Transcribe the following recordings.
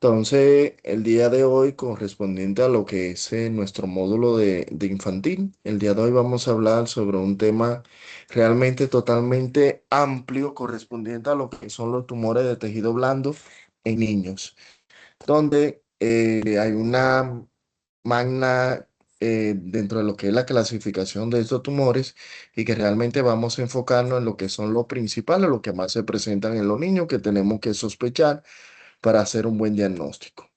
Entonces, el día de hoy, correspondiente a lo que es nuestro módulo de infantil, el día de hoy vamos a hablar sobre un tema realmente totalmente amplio, correspondiente a lo que son los tumores de tejido blando en niños, donde hay una magna dentro de lo que es la clasificación de estos tumores y que realmente vamos a enfocarnos en lo que son los principales, lo que más se presentan en los niños que tenemos que sospechar para hacer un buen diagnóstico.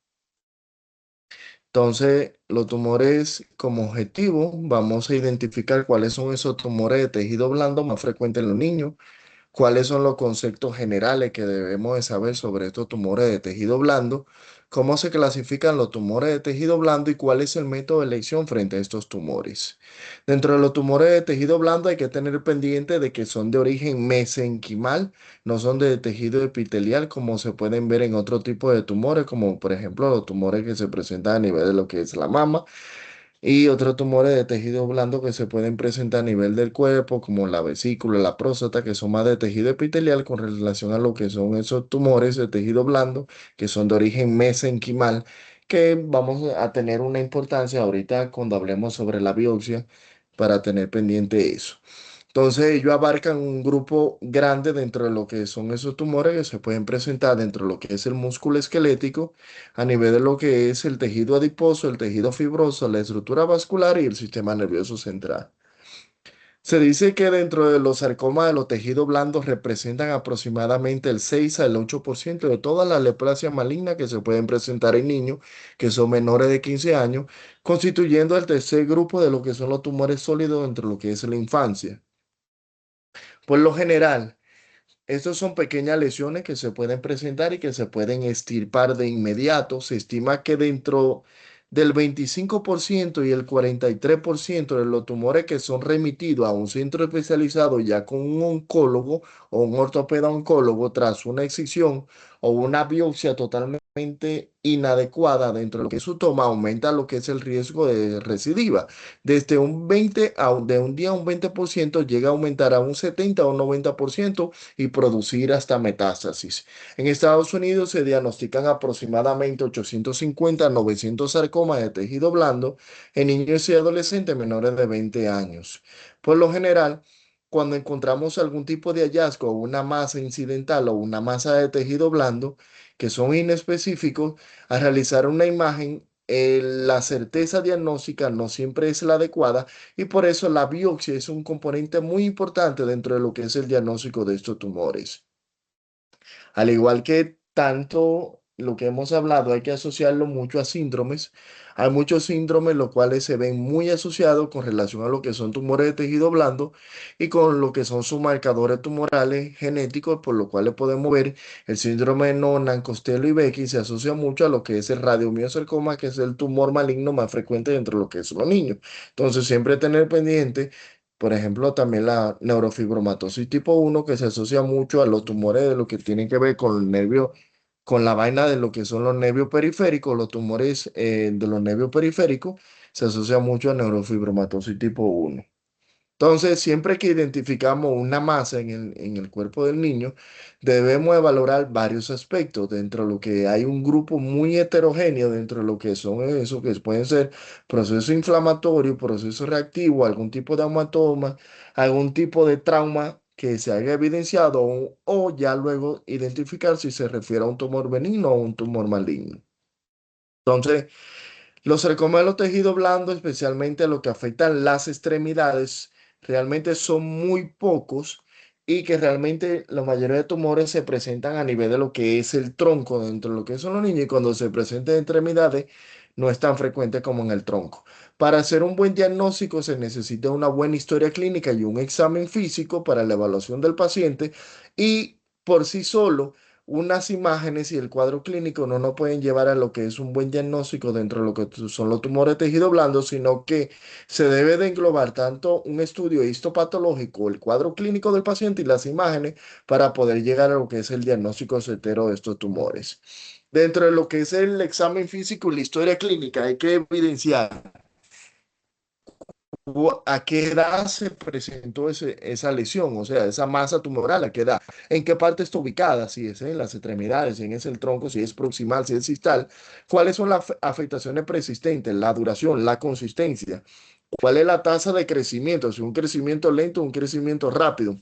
Entonces, los tumores como objetivo, vamos a identificar cuáles son esos tumores de tejido blando más frecuentes en los niños, cuáles son los conceptos generales que debemos de saber sobre estos tumores de tejido blando, cómo se clasifican los tumores de tejido blando y cuál es el método de elección frente a estos tumores. Dentro de los tumores de tejido blando hay que tener pendiente de que son de origen mesenquimal, no son de tejido epitelial como se pueden ver en otro tipo de tumores, como por ejemplo los tumores que se presentan a nivel de lo que es la mama y otros tumores de tejido blando que se pueden presentar a nivel del cuerpo, como la vesícula, la próstata, que son más de tejido epitelial con relación a lo que son esos tumores de tejido blando, que son de origen mesenquimal, que vamos a tener una importancia ahorita cuando hablemos sobre la biopsia para tener pendiente eso. Entonces, ellos abarcan un grupo grande dentro de lo que son esos tumores que se pueden presentar dentro de lo que es el músculo esquelético, a nivel de lo que es el tejido adiposo, el tejido fibroso, la estructura vascular y el sistema nervioso central. Se dice que dentro de los sarcomas de los tejidos blandos representan aproximadamente el 6 al 8% de todas las neoplasias malignas que se pueden presentar en niños que son menores de 15 años, constituyendo el tercer grupo de lo que son los tumores sólidos dentro de lo que es la infancia. Por lo general, estos son pequeñas lesiones que se pueden presentar y que se pueden extirpar de inmediato. Se estima que dentro del 25% y el 43% de los tumores que son remitidos a un centro especializado ya con un oncólogo o un ortopeda oncólogo tras una excisión o una biopsia totalmente inadecuada dentro de lo que es su toma, aumenta lo que es el riesgo de recidiva. Desde un 20 de un día a un 20% llega a aumentar a un 70 o un 90% y producir hasta metástasis. En Estados Unidos se diagnostican aproximadamente 850 a 900 sarcomas de tejido blando en niños y adolescentes menores de 20 años. Por lo general, cuando encontramos algún tipo de hallazgo, una masa incidental o una masa de tejido blando que son inespecíficos, al realizar una imagen, la certeza diagnóstica no siempre es la adecuada y por eso la biopsia es un componente muy importante dentro de lo que es el diagnóstico de estos tumores. Al igual que tanto lo que hemos hablado, hay que asociarlo mucho a síndromes. Hay muchos síndromes los cuales se ven muy asociados con relación a lo que son tumores de tejido blando y con lo que son sus marcadores tumorales genéticos, por lo cual podemos ver el síndrome de Noonan, Costello y Becky se asocia mucho a lo que es el radiomiosarcoma, que es el tumor maligno más frecuente dentro de lo que son los niños. Entonces, siempre tener pendiente por ejemplo, también la neurofibromatosis tipo 1 que se asocia mucho a los tumores de lo que tienen que ver con el nervio, con la vaina de lo que son los nervios periféricos, los tumores de los nervios periféricos, se asocia mucho a neurofibromatosis tipo 1. Entonces, siempre que identificamos una masa en el cuerpo del niño, debemos de valorar varios aspectos. Dentro de lo que hay un grupo muy heterogéneo, dentro de lo que son eso, que pueden ser proceso inflamatorio, proceso reactivo, algún tipo de hematoma, algún tipo de trauma que se haya evidenciado o ya luego identificar si se refiere a un tumor benigno o un tumor maligno. Entonces, los sarcomas de los tejidos blandos, especialmente lo que afectan las extremidades, realmente son muy pocos y que realmente la mayoría de tumores se presentan a nivel de lo que es el tronco dentro de lo que son los niños y cuando se presentan en extremidades no es tan frecuente como en el tronco. Para hacer un buen diagnóstico se necesita una buena historia clínica y un examen físico para la evaluación del paciente y por sí solo unas imágenes y el cuadro clínico no nos pueden llevar a lo que es un buen diagnóstico dentro de lo que son los tumores de tejido blando, sino que se debe de englobar tanto un estudio histopatológico, el cuadro clínico del paciente y las imágenes para poder llegar a lo que es el diagnóstico certero de estos tumores. Dentro de lo que es el examen físico y la historia clínica, hay que evidenciar ¿A qué edad se presentó esa lesión? O sea, esa masa tumoral, ¿a qué edad? ¿En qué parte está ubicada? Si es en las extremidades, si es el tronco, si es proximal, si es distal. ¿Cuáles son las afectaciones persistentes? La duración, la consistencia. ¿Cuál es la tasa de crecimiento? Si un crecimiento lento o un crecimiento rápido.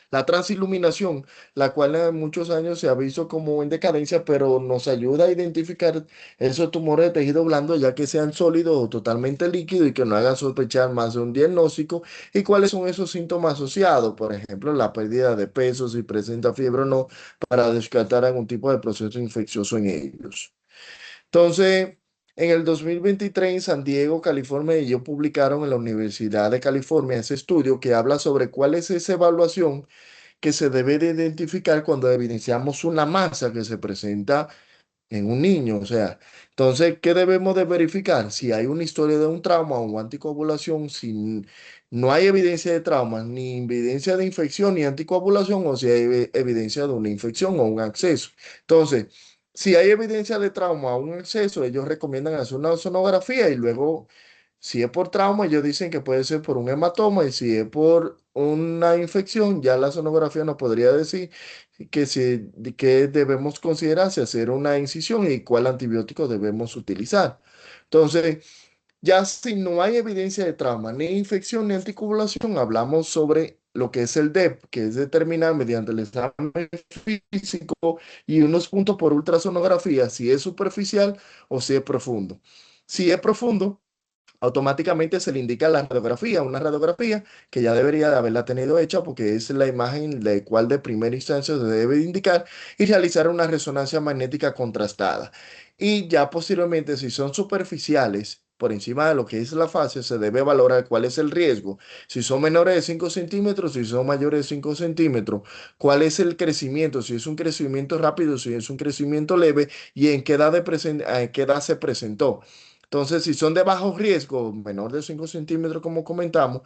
La transiluminación, la cual en muchos años se ha visto como en decadencia, pero nos ayuda a identificar esos tumores de tejido blando, ya que sean sólidos o totalmente líquidos y que no hagan sospechar más de un diagnóstico. ¿Y cuáles son esos síntomas asociados? Por ejemplo, la pérdida de peso, si presenta fiebre o no, para descartar algún tipo de proceso infeccioso en ellos. Entonces, en el 2023 en San Diego, California, ellos publicaron en la Universidad de California ese estudio que habla sobre cuál es esa evaluación que se debe de identificar cuando evidenciamos una masa que se presenta en un niño. O sea, entonces, ¿qué debemos de verificar? Si hay una historia de un trauma o anticoagulación, si no hay evidencia de trauma, ni evidencia de infección, ni anticoagulación, o si hay evidencia de una infección o un acceso. Entonces, si hay evidencia de trauma o un acceso, ellos recomiendan hacer una sonografía y luego si es por trauma, ellos dicen que puede ser por un hematoma y si es por una infección, ya la sonografía nos podría decir que debemos considerar si hacer una incisión y cuál antibiótico debemos utilizar. Entonces, ya si no hay evidencia de trauma, ni infección, ni anticoagulación, hablamos sobre lo que es el DEP, que es determinar mediante el examen físico y unos puntos por ultrasonografía si es superficial o si es profundo. Si es profundo, automáticamente se le indica la radiografía, una radiografía que ya debería de haberla tenido hecha porque es la imagen la cual de primera instancia se debe indicar y realizar una resonancia magnética contrastada. Y ya posteriormente, si son superficiales, por encima de lo que es la fase, se debe valorar cuál es el riesgo. Si son menores de 5 centímetros, si son mayores de 5 centímetros, cuál es el crecimiento, si es un crecimiento rápido, si es un crecimiento leve y en qué edad, en qué edad se presentó. Entonces, si son de bajo riesgo, menor de 5 centímetros, como comentamos,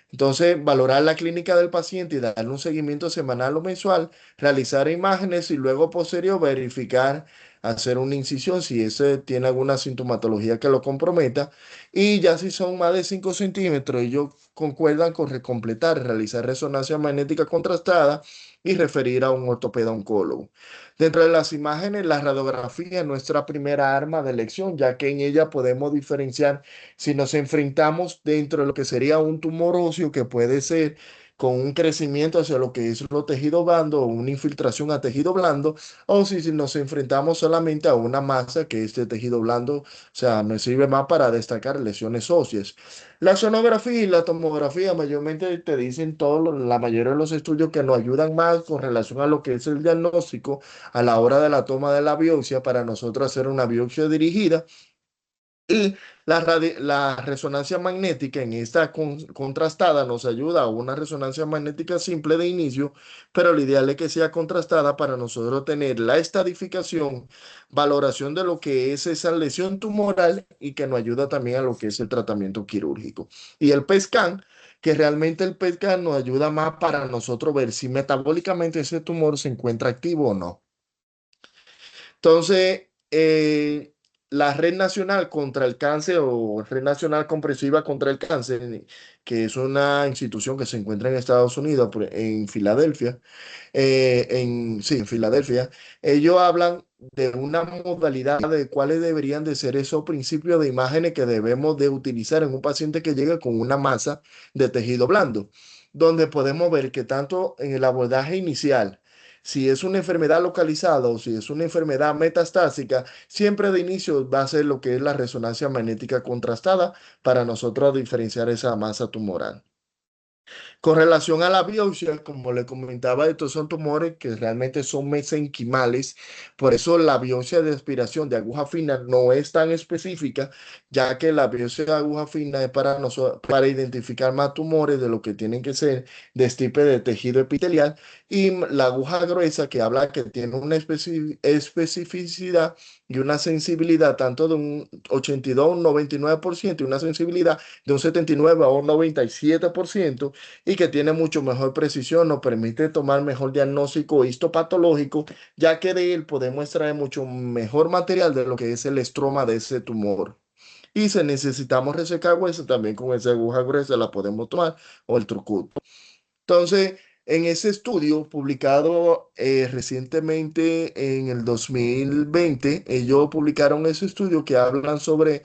entonces valorar la clínica del paciente y darle un seguimiento semanal o mensual, realizar imágenes y luego posterior verificar, hacer una incisión si ese tiene alguna sintomatología que lo comprometa. Y ya si son más de 5 centímetros, ellos concuerdan con completar, realizar resonancia magnética contrastada y referir a un ortopeda oncólogo. Dentro de las imágenes, la radiografía es nuestra primera arma de elección, ya que en ella podemos diferenciar si nos enfrentamos dentro de lo que sería un tumor óseo que puede ser con un crecimiento hacia lo que es los tejidos blandos o una infiltración a tejido blando, o si nos enfrentamos solamente a una masa que este tejido blando, o sea, me sirve más para destacar lesiones óseas. La sonografía y la tomografía mayormente te dicen la mayoría de los estudios que nos ayudan más con relación a lo que es el diagnóstico a la hora de la toma de la biopsia para nosotros hacer una biopsia dirigida y la resonancia magnética en esta contrastada nos ayuda a una resonancia magnética simple de inicio, pero lo ideal es que sea contrastada para nosotros tener la estadificación, valoración de lo que es esa lesión tumoral y que nos ayuda también a lo que es el tratamiento quirúrgico. Y el PET-scan, que realmente el PET-scan nos ayuda más para nosotros ver si metabólicamente ese tumor se encuentra activo o no. Entonces, la Red Nacional contra el Cáncer o Red Nacional Comprensiva contra el Cáncer, que es una institución que se encuentra en Estados Unidos, en Filadelfia, sí, en Filadelfia, ellos hablan de una modalidad de cuáles deberían de ser esos principios de imágenes que debemos de utilizar en un paciente que llega con una masa de tejido blando, donde podemos ver que tanto en el abordaje inicial, si es una enfermedad localizada o si es una enfermedad metastásica, siempre de inicio va a ser lo que es la resonancia magnética contrastada para nosotros diferenciar esa masa tumoral. Con relación a la biopsia, como le comentaba, estos son tumores que realmente son mesenquimales, por eso la biopsia de aspiración de aguja fina no es tan específica, ya que la biopsia de aguja fina es para nosotros, para identificar más tumores de lo que tienen que ser de tipo de tejido epitelial, y la aguja gruesa que habla que tiene una especificidad y una sensibilidad tanto de un 82 a un 99% y una sensibilidad de un 79 a un 97% y que tiene mucho mejor precisión, nos permite tomar mejor diagnóstico histopatológico, ya que de él podemos extraer mucho mejor material de lo que es el estroma de ese tumor. Y si necesitamos resecar hueso, también con esa aguja gruesa la podemos tomar o el trucut. Entonces, en ese estudio publicado recientemente en el 2020, ellos publicaron ese estudio que hablan sobre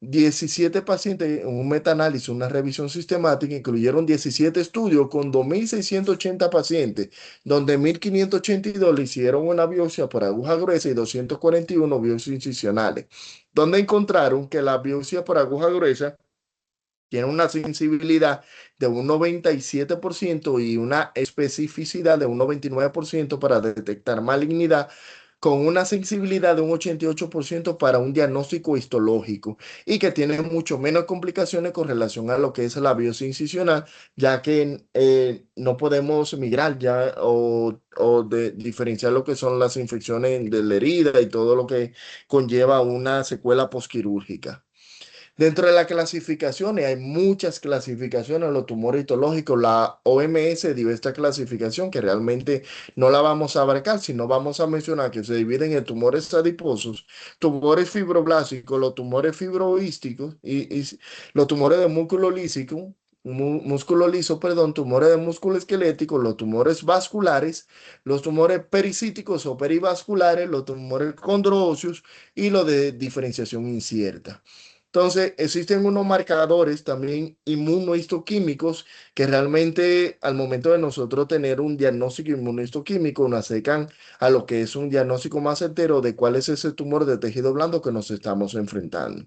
17 pacientes, un metaanálisis, una revisión sistemática, incluyeron 17 estudios con 2.680 pacientes, donde 1.582 le hicieron una biopsia por aguja gruesa y 241 biopsias incisionales, donde encontraron que la biopsia por aguja gruesa tiene una sensibilidad de un 97% y una especificidad de un 99% para detectar malignidad, con una sensibilidad de un 88% para un diagnóstico histológico y que tiene mucho menos complicaciones con relación a lo que es la biopsia incisional, ya que no podemos migrar ya o diferenciar lo que son las infecciones de la herida y todo lo que conlleva una secuela posquirúrgica. Dentro de las clasificaciones, hay muchas clasificaciones en los tumores histológicos. La OMS dio esta clasificación que realmente no la vamos a abarcar, sino vamos a mencionar que se dividen en tumores adiposos, tumores fibroblásticos, los tumores fibroísticos y los tumores de músculo lísico, músculo liso, perdón, tumores de músculo esquelético, los tumores vasculares, los tumores pericíticos o perivasculares, los tumores condroóseos y los de diferenciación incierta. Entonces, existen unos marcadores también inmunohistoquímicos que realmente al momento de nosotros tener un diagnóstico inmunohistoquímico nos acercan a lo que es un diagnóstico más certero de cuál es ese tumor de tejido blando que nos estamos enfrentando.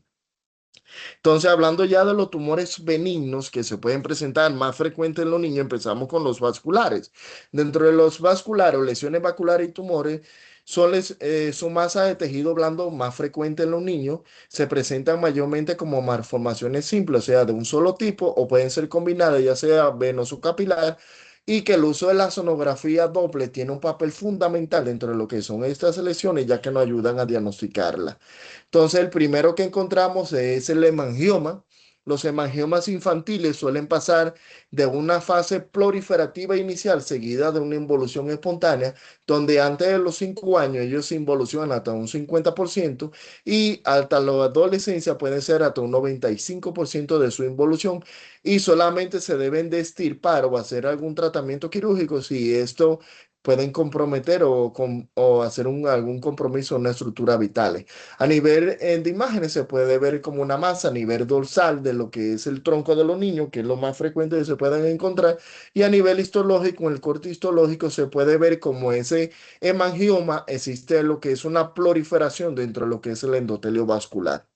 Entonces, hablando ya de los tumores benignos que se pueden presentar más frecuentes en los niños, empezamos con los vasculares. Dentro de los vasculares, lesiones vasculares y tumores son masas de tejido blando más frecuentes en los niños. Se presentan mayormente como malformaciones simples, o sea, de un solo tipo, o pueden ser combinadas, ya sea venoso capilar, y que el uso de la sonografía doble tiene un papel fundamental dentro de lo que son estas lesiones, ya que nos ayudan a diagnosticarla. Entonces, el primero que encontramos es el hemangioma. Los hemangiomas infantiles suelen pasar de una fase proliferativa inicial seguida de una involución espontánea, donde antes de los 5 años ellos se involucionan hasta un 50% y hasta la adolescencia puede ser hasta un 95% de su involución y solamente se deben de extirpar o hacer algún tratamiento quirúrgico si esto pueden comprometer o hacer algún compromiso en una estructura vital. A nivel de imágenes se puede ver como una masa a nivel dorsal de lo que es el tronco de los niños, que es lo más frecuente que se pueden encontrar, y a nivel histológico, en el corte histológico se puede ver como ese hemangioma existe lo que es una proliferación dentro de lo que es el endotelio vascular.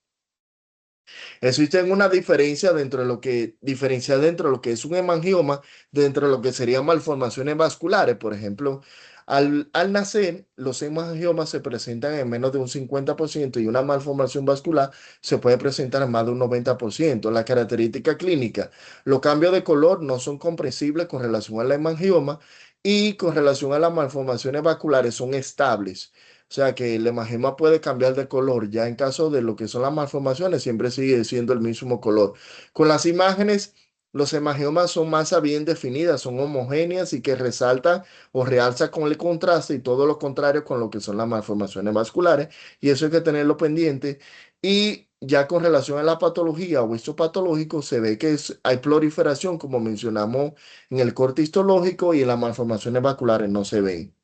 Existe una diferencia dentro de lo que es un hemangioma, dentro de lo que serían malformaciones vasculares. Por ejemplo, al nacer, los hemangiomas se presentan en menos de un 50% y una malformación vascular se puede presentar en más de un 90%. La característica clínica, los cambios de color no son comprensibles con relación al hemangioma y con relación a las malformaciones vasculares son estables. O sea que el hemangioma puede cambiar de color. Ya en caso de lo que son las malformaciones, siempre sigue siendo el mismo color. Con las imágenes, los hemangiomas son masas bien definidas, son homogéneas y que resaltan o realza con el contraste y todo lo contrario con lo que son las malformaciones vasculares. Y eso hay que tenerlo pendiente. Y ya con relación a la patología o histopatológico, se ve que hay proliferación, como mencionamos en el corte histológico, y en las malformaciones vasculares no se ven.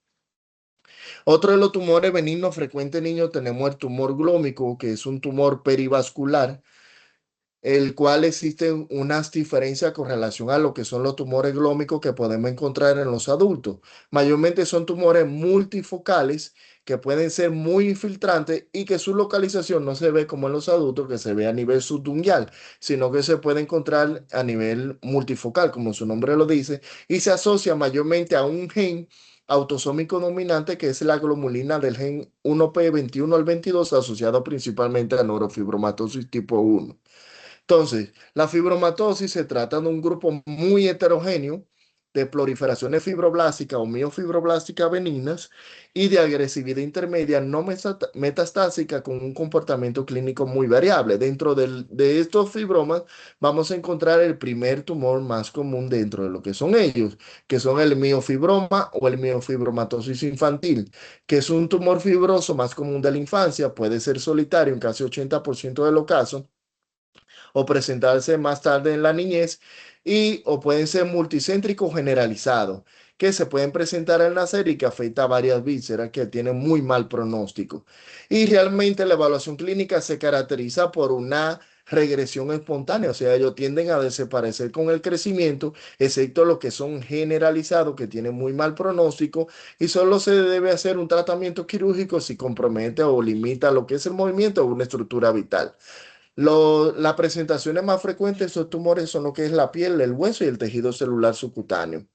Otro de los tumores benignos frecuentes en niños tenemos el tumor glómico, que es un tumor perivascular, el cual existe unas diferencias con relación a lo que son los tumores glómicos que podemos encontrar en los adultos. Mayormente son tumores multifocales que pueden ser muy infiltrantes y que su localización no se ve como en los adultos, que se ve a nivel subungual, sino que se puede encontrar a nivel multifocal, como su nombre lo dice, y se asocia mayormente a un gen autosómico dominante que es la glomulina del gen 1p21 al 22 asociado principalmente a neurofibromatosis tipo 1. Entonces, la fibromatosis se trata de un grupo muy heterogéneo de proliferaciones fibroblásticas o miofibroblásticas benignas y de agresividad intermedia no metastásica con un comportamiento clínico muy variable. Dentro de estos fibromas vamos a encontrar el primer tumor más común dentro de lo que son ellos, que son el miofibroma o el miofibromatosis infantil, que es un tumor fibroso más común de la infancia, puede ser solitario en casi 80% de los casos o presentarse más tarde en la niñez y o pueden ser multicéntricos generalizados que se pueden presentar al nacer y que afecta a varias vísceras que tienen muy mal pronóstico. Y realmente la evaluación clínica se caracteriza por una regresión espontánea, o sea, ellos tienden a desaparecer con el crecimiento, excepto los que son generalizados, que tienen muy mal pronóstico, y solo se debe hacer un tratamiento quirúrgico si compromete o limita lo que es el movimiento o una estructura vital. Las presentaciones más frecuentes de estos tumores son lo que es la piel, el hueso y el tejido celular subcutáneo.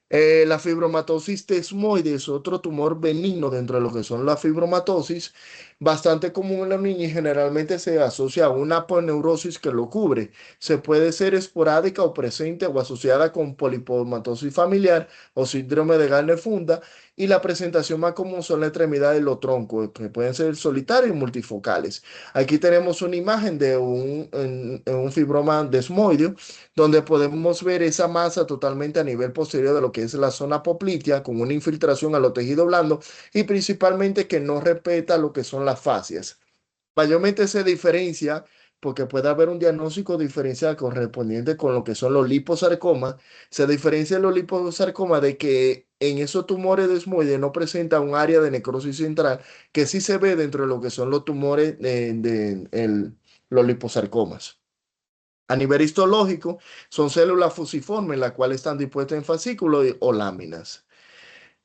La fibromatosis desmoide es otro tumor benigno dentro de lo que son la fibromatosis, bastante común en los niños y generalmente se asocia a una aponeurosis que lo cubre. Se puede ser esporádica o presente o asociada con polipomatosis familiar o síndrome de Gardner-Funda y la presentación más común son la extremidad de los troncos, que pueden ser solitarios y multifocales. Aquí tenemos una imagen de un fibroma desmoideo donde podemos ver esa masa totalmente a nivel posterior de lo que es la zona poplitea, con una infiltración a los tejidos blandos y principalmente que no respeta lo que son las fascias. Mayormente se diferencia porque puede haber un diagnóstico diferencial correspondiente con lo que son los liposarcomas. Se diferencia los liposarcomas de que en esos tumores desmoides no presenta un área de necrosis central que sí se ve dentro de lo que son los tumores los liposarcomas. A nivel histológico, son células fusiformes, las cuales están dispuestas en fascículos o láminas.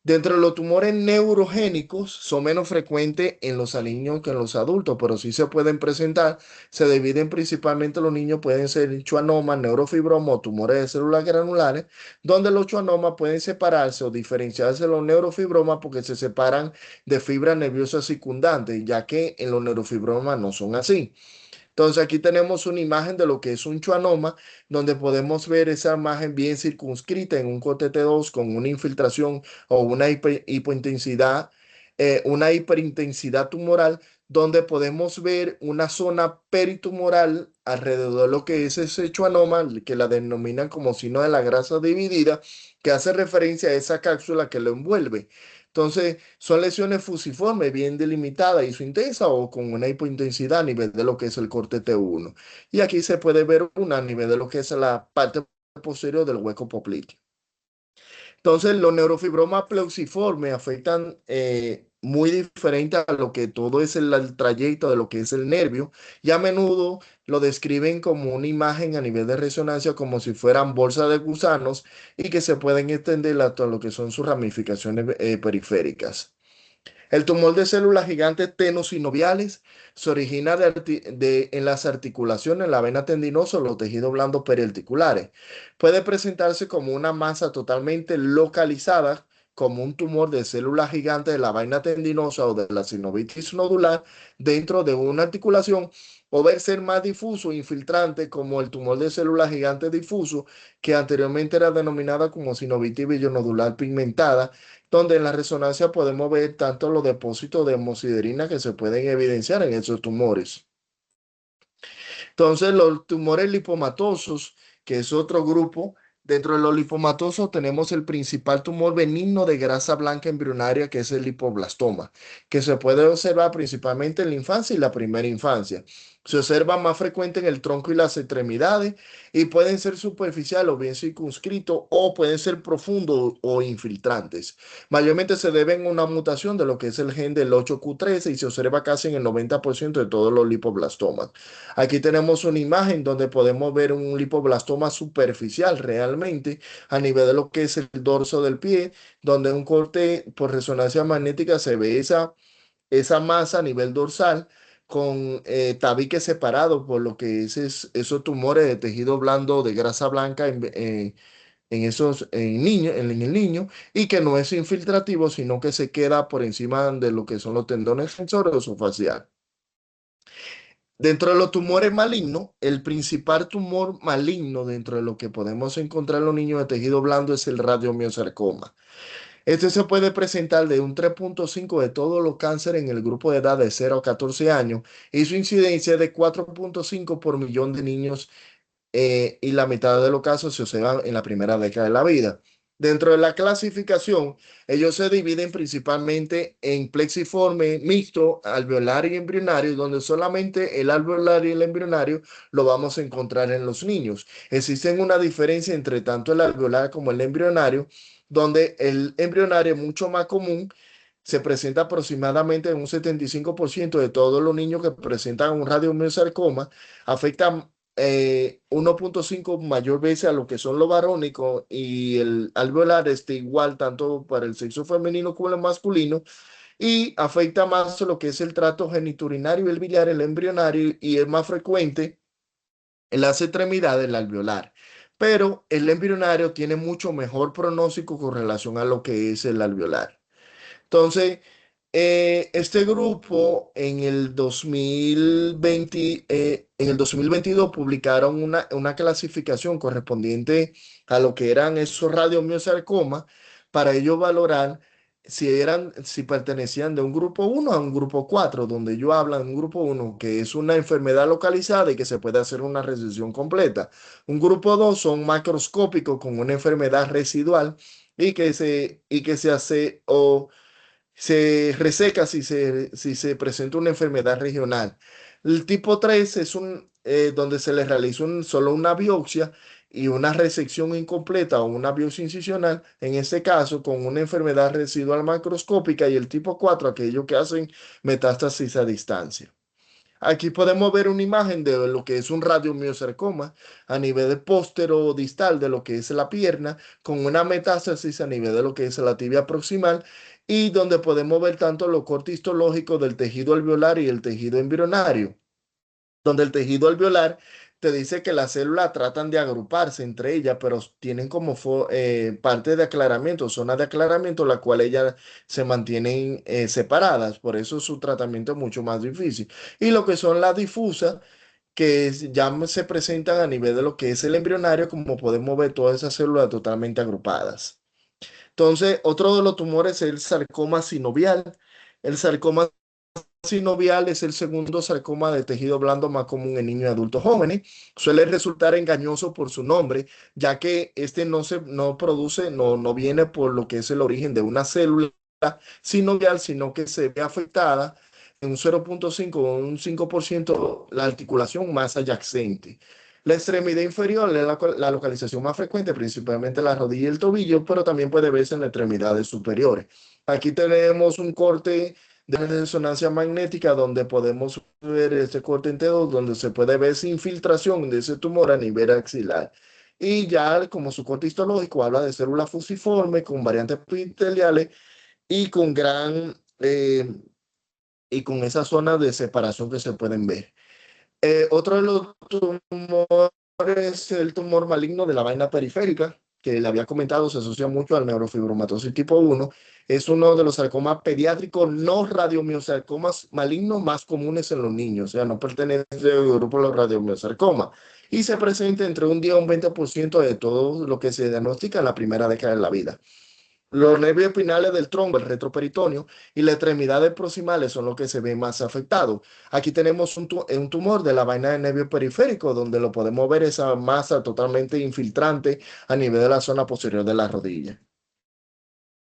Dentro de los tumores neurogénicos, son menos frecuentes en los niños que en los adultos, pero sí se pueden presentar. Se dividen principalmente los niños, pueden ser schwannomas, neurofibromas o tumores de células granulares, donde los schwannomas pueden separarse o diferenciarse de los neurofibromas porque se separan de fibras nerviosas circundantes, ya que en los neurofibromas no son así. Entonces aquí tenemos una imagen de lo que es un schwannoma, donde podemos ver esa imagen bien circunscrita en un corte T2 con una infiltración o una hiperintensidad tumoral, donde podemos ver una zona peritumoral alrededor de lo que es ese schwannoma, que la denominan como signo de la grasa dividida, que hace referencia a esa cápsula que lo envuelve. Entonces, son lesiones fusiformes, bien delimitadas y su intensa o con una hipointensidad a nivel de lo que es el corte T1. Y aquí se puede ver una a nivel de lo que es la parte posterior del hueco popliteo. Entonces, los neurofibromas pleuxiformes afectan muy diferente a lo que todo es el trayecto de lo que es el nervio y a menudo lo describen como una imagen a nivel de resonancia como si fueran bolsas de gusanos y que se pueden extender a todo lo que son sus ramificaciones periféricas. El tumor de células gigantes tenosinoviales se origina en las articulaciones, la vena tendinosa o los tejidos blandos periarticulares. Puede presentarse como una masa totalmente localizada, como un tumor de células gigantes de la vaina tendinosa o de la sinovitis nodular dentro de una articulación, o ver ser más difuso, infiltrante, como el tumor de células gigantes difuso, que anteriormente era denominada como sinovitis billonodular pigmentada, donde en la resonancia podemos ver tanto los depósitos de hemosiderina que se pueden evidenciar en esos tumores. Entonces, los tumores lipomatosos, que es otro grupo, dentro de los lipomatosos tenemos el principal tumor benigno de grasa blanca embrionaria, que es el lipoblastoma, que se puede observar principalmente en la infancia y la primera infancia. Se observa más frecuente en el tronco y las extremidades y pueden ser superficiales o bien circunscritos o pueden ser profundos o infiltrantes. Mayormente se deben a una mutación de lo que es el gen del 8q13 y se observa casi en el 90% de todos los lipoblastomas. Aquí tenemos una imagen donde podemos ver un lipoblastoma superficial realmente a nivel de lo que es el dorso del pie, donde un corte por resonancia magnética se ve esa masa a nivel dorsal con tabique separado por lo que esos tumores de tejido blando de grasa blanca en esos en el niño y que no es infiltrativo, sino que se queda por encima de lo que son los tendones sensores o facial. Dentro de los tumores malignos, el principal tumor maligno dentro de lo que podemos encontrar en los niños de tejido blando es el radiomiosarcoma. Este se puede presentar de un 3.5 de todos los cánceres en el grupo de edad de 0 a 14 años y su incidencia es de 4.5 por millón de niños y la mitad de los casos se observan en la primera década de la vida. Dentro de la clasificación, ellos se dividen principalmente en plexiforme, mixto, alveolar y embrionario, donde solamente el alveolar y el embrionario lo vamos a encontrar en los niños. Existe una diferencia entre tanto el alveolar como el embrionario, donde el embrionario es mucho más común, se presenta aproximadamente en un 75% de todos los niños que presentan un radiomiosarcoma, afecta 1.5 mayor veces a lo que son los varónicos y el alveolar este igual tanto para el sexo femenino como el masculino y afecta más lo que es el trato genitourinario y el biliar, el embrionario y es más frecuente en las extremidades del alveolar. Pero el embrionario tiene mucho mejor pronóstico con relación a lo que es el alveolar. Entonces, este grupo en el 2022 publicaron una clasificación correspondiente a lo que eran esos radiomiosarcomas para ellos valorar si pertenecían de un grupo uno a un grupo 4 donde ellos hablan de un grupo uno que es una enfermedad localizada y que se puede hacer una recesión completa. Un grupo 2 son macroscópicos con una enfermedad residual y que se hace o se reseca si se presenta una enfermedad regional. El tipo 3 es donde se le realiza solo una biopsia y una resección incompleta o una biopsia incisional, en este caso con una enfermedad residual macroscópica, y el tipo 4 aquellos que hacen metástasis a distancia. Aquí podemos ver una imagen de lo que es un radiomiosarcoma a nivel de póstero distal de lo que es la pierna, con una metástasis a nivel de lo que es la tibia proximal, y donde podemos ver tanto los cortes histológicos del tejido alveolar y el tejido embrionario, donde el tejido alveolar te dice que las células tratan de agruparse entre ellas, pero tienen como parte de aclaramiento, zona de aclaramiento, la cual ellas se mantienen separadas, por eso su tratamiento es mucho más difícil. Y lo que son las difusas, ya se presentan a nivel de lo que es el embrionario, como podemos ver todas esas células totalmente agrupadas. Entonces, otro de los tumores es el sarcoma sinovial. El sarcoma sinovial es el segundo sarcoma de tejido blando más común en niños y adultos jóvenes. Suele resultar engañoso por su nombre, ya que este no produce, no viene por lo que es el origen de una célula sinovial, sino que se ve afectada en un 0.5 o un 5% la articulación más adyacente. La extremidad inferior es la localización más frecuente, principalmente la rodilla y el tobillo, pero también puede verse en las extremidades superiores. Aquí tenemos un corte de resonancia magnética donde podemos ver este corte en T2, donde se puede ver esa infiltración de ese tumor a nivel axilar. Y ya como su corte histológico habla de células fusiformes con variantes epiteliales y y con esa zona de separación que se pueden ver. Otro de los tumores es el tumor maligno de la vaina periférica, que le había comentado, se asocia mucho al neurofibromatosis tipo 1. Es uno de los sarcomas pediátricos no radiomiosarcomas malignos más comunes en los niños, o sea, no pertenece al grupo de los radiomiosarcomas. Y se presenta entre un 10 y un 20% de todo lo que se diagnostica en la primera década de la vida. Los nervios espinales del tronco, el retroperitoneo y las extremidades proximales son los que se ven más afectados. Aquí tenemos un tumor de la vaina del nervio periférico, donde lo podemos ver esa masa totalmente infiltrante a nivel de la zona posterior de la rodilla.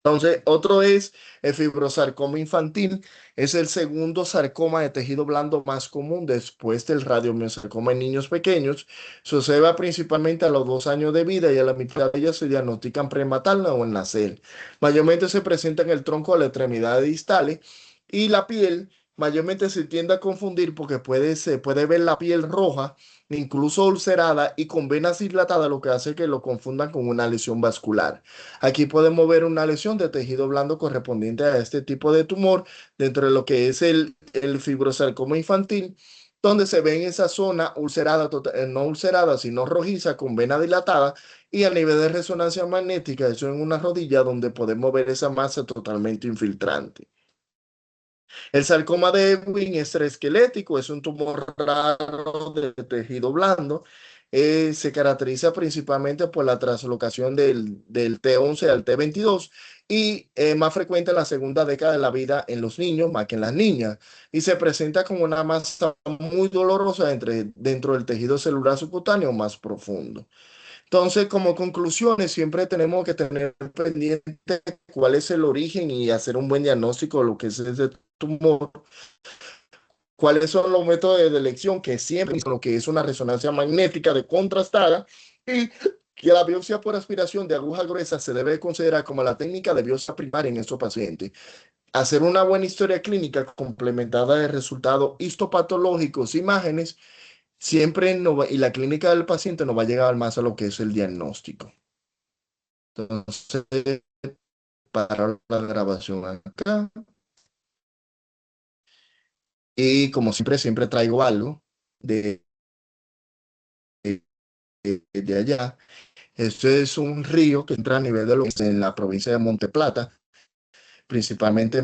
Entonces, otro es el fibrosarcoma infantil. Es el segundo sarcoma de tejido blando más común después del radiomiosarcoma en niños pequeños. Se observa principalmente a los 2 años de vida y a la mitad de ellas se diagnostican prematerna o en nacer. Mayormente se presenta en el tronco de la extremidad distales y la piel. Mayormente se tiende a confundir porque se puede ver la piel roja, incluso ulcerada y con venas dilatadas, lo que hace que lo confundan con una lesión vascular. Aquí podemos ver una lesión de tejido blando correspondiente a este tipo de tumor dentro de lo que es el fibrosarcoma infantil, donde se ve en esa zona ulcerada, no ulcerada, sino rojiza, con vena dilatada, y a nivel de resonancia magnética, eso en una rodilla donde podemos ver esa masa totalmente infiltrante. El sarcoma de Ewing es extraesquelético, es un tumor raro de tejido blando. Se caracteriza principalmente por la translocación del T11 al T22 y más frecuente en la segunda década de la vida en los niños más que en las niñas. Y se presenta como una masa muy dolorosa dentro del tejido celular subcutáneo más profundo. Entonces, como conclusiones, siempre tenemos que tener pendiente cuál es el origen y hacer un buen diagnóstico de lo que es ese tumor, cuáles son los métodos de elección que siempre lo que es una resonancia magnética de contrastada y que la biopsia por aspiración de aguja gruesa se debe considerar como la técnica de biopsia primaria en estos pacientes. Hacer una buena historia clínica complementada de resultados histopatológicos, imágenes, siempre no va, y la clínica del paciente nos va a llegar más a lo que es el diagnóstico. Entonces, para la grabación acá. Y como siempre, siempre traigo algo de, de allá. Este es un río que entra a nivel de lo que es en la provincia de Monte Plata, principalmente